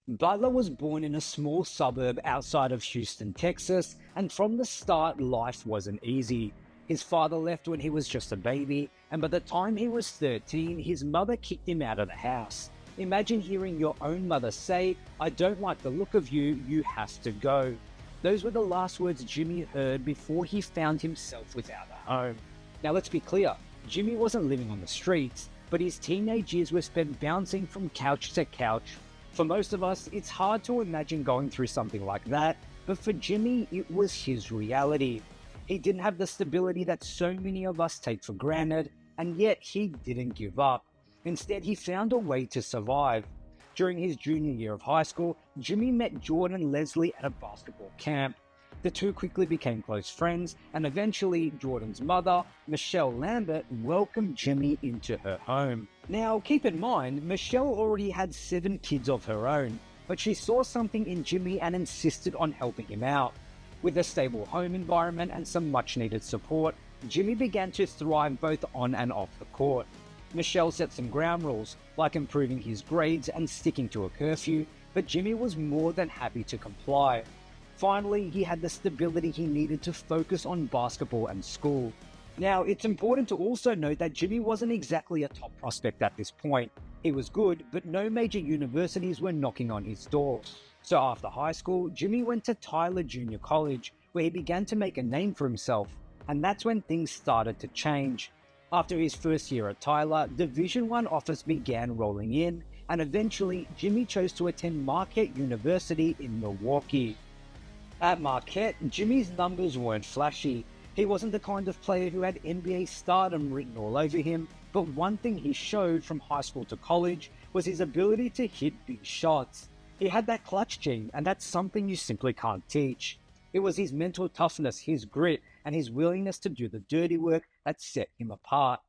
Butler was born in a small suburb outside of Houston, Texas, and from the start, life wasn't easy. His father left when he was just a baby, and by the time he was 13, his mother kicked him out of the house. Imagine hearing your own mother say, "I don't like the look of you, you have to go." Those were the last words Jimmy heard before he found himself without a home. Now let's be clear, Jimmy wasn't living on the streets, but his teenage years were spent bouncing from couch to couch. For most of us, it's hard to imagine going through something like that, but for Jimmy, it was his reality. He didn't have the stability that so many of us take for granted, and yet he didn't give up. Instead, he found a way to survive. During his junior year of high school, Jimmy met Jordan Leslie at a basketball camp. The two quickly became close friends, and eventually Jordan's mother, Michelle Lambert, welcomed Jimmy into her home. Now, keep in mind, Michelle already had 7 kids of her own, but she saw something in Jimmy and insisted on helping him out. With a stable home environment and some much-needed support, Jimmy began to thrive both on and off the court. Michelle set some ground rules, like improving his grades and sticking to a curfew, but Jimmy was more than happy to comply. Finally, he had the stability he needed to focus on basketball and school. Now, it's important to also note that Jimmy wasn't exactly a top prospect at this point. He was good, but no major universities were knocking on his door. So after high school, Jimmy went to Tyler Junior College, where he began to make a name for himself, and that's when things started to change. After his first year at Tyler, Division I offers began rolling in, and eventually Jimmy chose to attend Marquette University in Milwaukee. At Marquette, Jimmy's numbers weren't flashy. He wasn't the kind of player who had NBA stardom written all over him, but one thing he showed from high school to college was his ability to hit big shots. He had that clutch gene, and that's something you simply can't teach. It was his mental toughness, his grit, and his willingness to do the dirty work that set him apart.